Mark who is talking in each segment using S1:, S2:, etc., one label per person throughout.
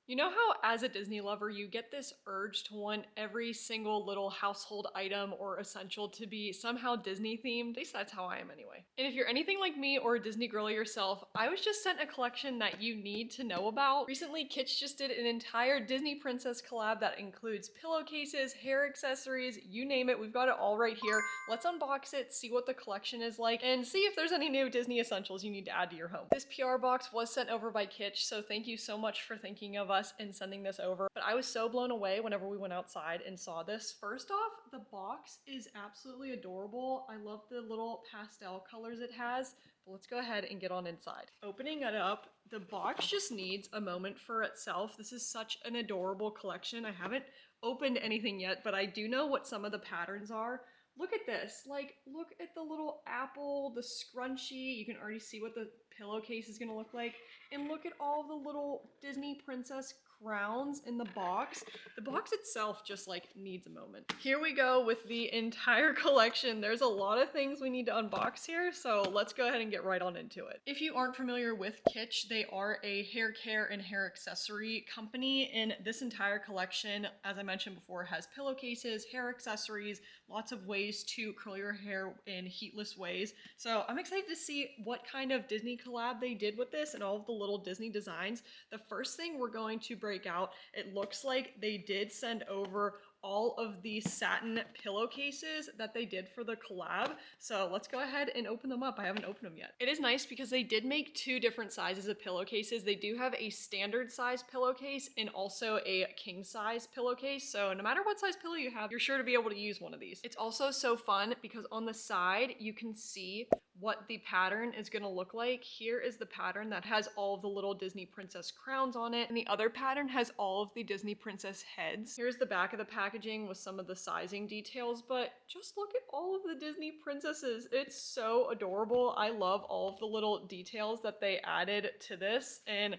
S1: You know how as a Disney lover, you get this urge to want every single little household item or essential to be somehow Disney themed? At least that's how I am anyway. And if you're anything like me or a Disney girly yourself, I was just sent a collection that you need to know about. Recently, Kitsch just did an entire Disney princess collab that includes pillowcases, hair accessories, you name it. We've got it all right here. Let's unbox it, see what the collection is like, and see if there's any new Disney essentials you need to add to your home. This PR box was sent over by Kitsch, so thank you so much for thinking of us and sending this over. But I was so blown away whenever we went outside and saw this. First off, the box is absolutely adorable. I love the little pastel colors it has. But let's go ahead and get on inside. Opening it up, the box just needs a moment for itself. This is such an adorable collection. I haven't opened anything yet, but I do know what some of the patterns are. Look at this, like, look at the little apple, the scrunchie. You can already see what the pillowcase is gonna look like. And look at all the little Disney princess crowns in the box. The box itself just like needs a moment. Here we go with the entire collection. There's a lot of things we need to unbox here, so let's go ahead and get right on into it. If you aren't familiar with Kitsch, they are a hair care and hair accessory company, and this entire collection, as I mentioned before, has pillowcases, hair accessories, lots of ways to curl your hair in heatless ways. So I'm excited to see what kind of Disney collab they did with this and all of the little Disney designs. The first thing we're going to break out, it looks like they did send over all of the satin pillowcases that they did for the collab. So let's go ahead and open them up. I haven't opened them yet. It is nice because they did make two different sizes of pillowcases. They do have a standard size pillowcase and also a king size pillowcase. So no matter what size pillow you have, you're sure to be able to use one of these. It's also so fun because on the side, you can see what the pattern is gonna look like. Here is the pattern that has all of the little Disney princess crowns on it, and the other pattern has all of the Disney princess heads. Here's the back of the packaging with some of the sizing details, but just look at all of the Disney princesses. It's so adorable. I love all of the little details that they added to this, and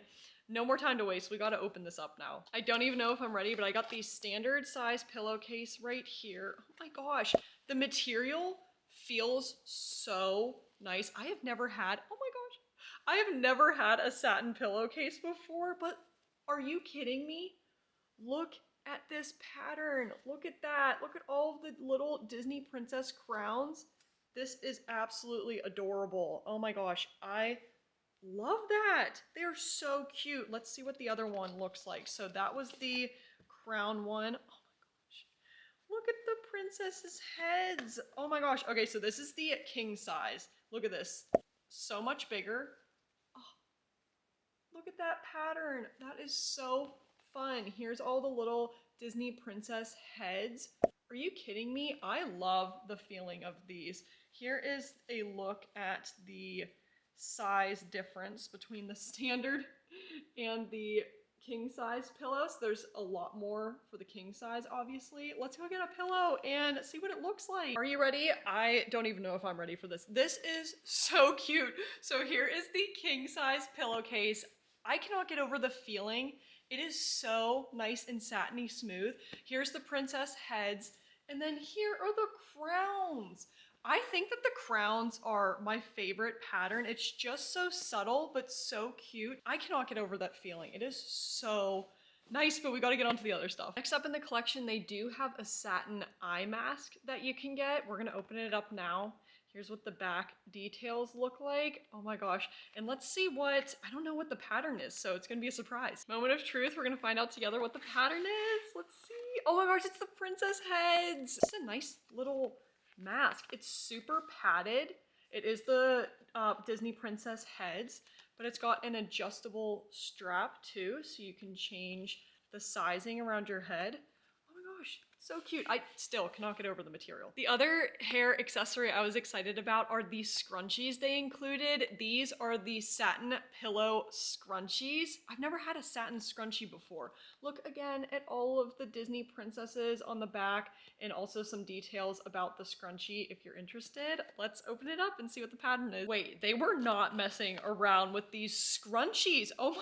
S1: no more time to waste. We gotta open this up now. I don't even know if I'm ready, but I got the standard size pillowcase right here. Oh my gosh, the material feels so nice. I have never had, oh my gosh, I have never had a satin pillowcase before, but are you kidding me? Look at this pattern. Look at that. Look at all of the little Disney princess crowns. This is absolutely adorable. Oh my gosh, I love that. They're so cute. Let's see what the other one looks like. So that was the crown one. Oh my gosh. Look at the princesses' heads. Oh my gosh. Okay, so this is the king size. Look at this. So much bigger. Oh, look at that pattern. That is so fun. Here's all the little Disney princess heads. Are you kidding me? I love the feeling of these. Here is a look at the size difference between the standard and the king size pillows. There's a lot more for the king size, obviously. Let's go get a pillow and see what it looks like. Are you ready? I don't even know if I'm ready for this. This is so cute. So here is the king size pillowcase. I cannot get over the feeling. It is so nice and satiny smooth. Here's the princess heads, and then here are the crowns. I think that the crowns are my favorite pattern. It's just so subtle, but so cute. I cannot get over that feeling. It is so nice, but we gotta get on to the other stuff. Next up in the collection, they do have a satin eye mask that you can get. We're gonna open it up now. Here's what the back details look like. Oh my gosh. And let's see what, I don't know what the pattern is, so it's gonna be a surprise. Moment of truth, we're gonna find out together what the pattern is. Let's see. Oh my gosh, it's the princess heads. It's a nice little mask. It's super padded. It is the Disney princess heads, but it's got an adjustable strap too, so you can change the sizing around your head. Oh my gosh, so cute. I still cannot get over the material. The other hair accessory I was excited about are these scrunchies they included. These are the satin pillow scrunchies. I've never had a satin scrunchie before. Look again at all of the Disney princesses on the back and also some details about the scrunchie if you're interested. Let's open it up and see what the pattern is. Wait, they were not messing around with these scrunchies. Oh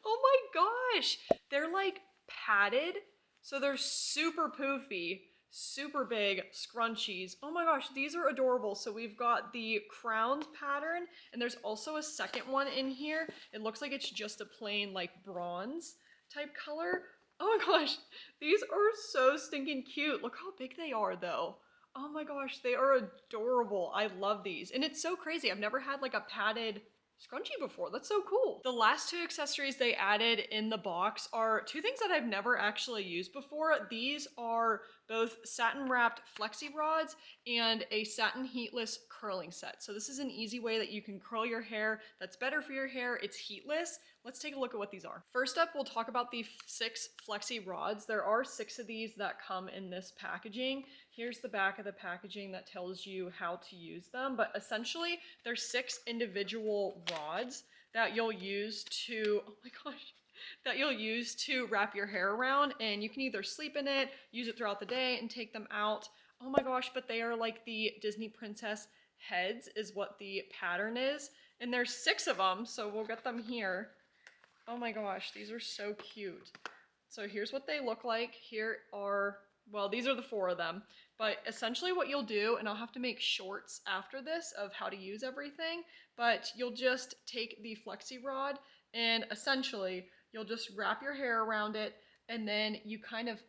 S1: my gosh. They're like padded. So they're super poofy, super big scrunchies. Oh my gosh, these are adorable. So we've got the crowned pattern, and there's also a second one in here. It looks like it's just a plain like bronze. type color. Oh my gosh, these are so stinking cute. Look how big they are though. Oh my gosh, they are adorable. I love these. And it's so crazy. I've never had like a padded scrunchie before. That's so cool. The last two accessories they added in the box are two things that I've never actually used before. These are both satin wrapped flexi rods and a satin heatless curling set. So this is an easy way that you can curl your hair that's better for your hair. It's heatless. Let's take a look at what these are. First up, we'll talk about the 6 flexi rods. There are 6 of these that come in this packaging. Here's the back of the packaging that tells you how to use them, but essentially there's 6 individual rods that you'll use to, oh my gosh, that you'll use to wrap your hair around, and you can either sleep in it, use it throughout the day, and take them out. Oh my gosh, but they are like the Disney princess heads is what the pattern is, and there's 6 of them, so we'll get them here. Oh my gosh, these are so cute. So here's what they look like. Here are, well, these are the 4 of them. But essentially what you'll do, and I'll have to make shorts after this of how to use everything, but you'll just take the flexi rod and essentially you'll just wrap your hair around it and then you kind of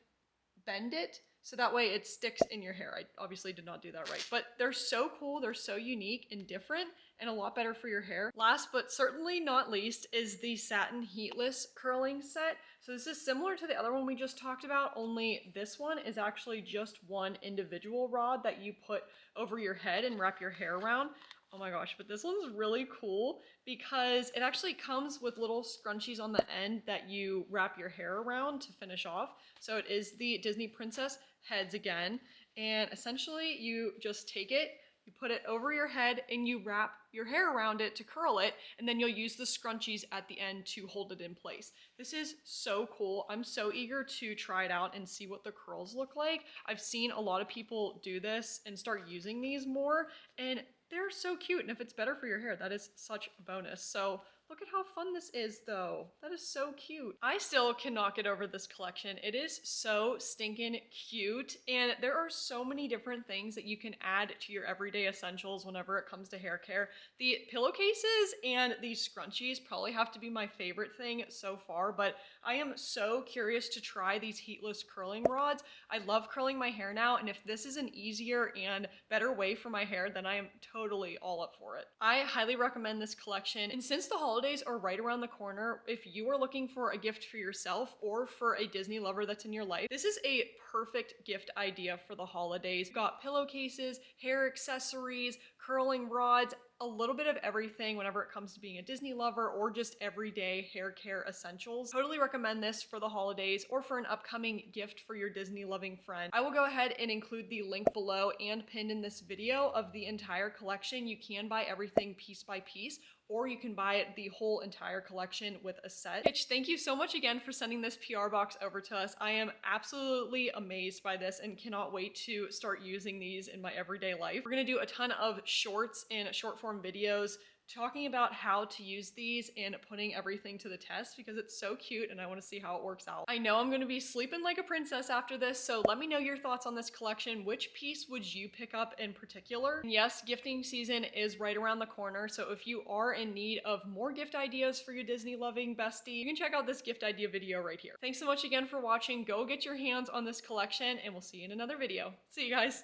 S1: bend it so that way it sticks in your hair. I obviously did not do that right, but they're so cool, they're so unique and different and a lot better for your hair. Last but certainly not least is the satin heatless curling set. So this is similar to the other one we just talked about, only this one is actually just one individual rod that you put over your head and wrap your hair around. Oh my gosh, but this one's really cool because it actually comes with little scrunchies on the end that you wrap your hair around to finish off. So it is the Disney princess heads again. And essentially you just take it, you put it over your head and you wrap your hair around it to curl it, and then you'll use the scrunchies at the end to hold it in place. This is so cool. I'm so eager to try it out and see what the curls look like. I've seen a lot of people do this and start using these more, and they're so cute, and if it's better for your hair, that is such a bonus. So look at how fun this is though. That is so cute. I still cannot get over this collection. It is so stinking cute, and there are so many different things that you can add to your everyday essentials whenever it comes to hair care. The pillowcases and the scrunchies probably have to be my favorite thing so far, but I am so curious to try these heatless curling rods. I love curling my hair now, and if this is an easier and better way for my hair, then I am totally all up for it. I highly recommend this collection, and since the holidays are right around the corner, if you are looking for a gift for yourself or for a Disney lover that's in your life, this is a perfect gift idea for the holidays. You've got pillowcases, hair accessories, curling rods, a little bit of everything whenever it comes to being a Disney lover or just everyday hair care essentials. Totally recommend this for the holidays or for an upcoming gift for your Disney loving friend. I will go ahead and include the link below and pinned in this video of the entire collection. You can buy everything piece by piece, or you can buy it the whole entire collection with a set. Kitsch, thank you so much again for sending this PR box over to us. I am absolutely amazed by this and cannot wait to start using these in my everyday life. We're gonna do a ton of shorts and short form videos talking about how to use these and putting everything to the test because it's so cute and I want to see how it works out. I know I'm going to be sleeping like a princess after this, so let me know your thoughts on this collection. Which piece would you pick up in particular? And yes, gifting season is right around the corner, so if you are in need of more gift ideas for your Disney loving bestie, you can check out this gift idea video right here. Thanks so much again for watching. Go get your hands on this collection and we'll see you in another video. See you guys.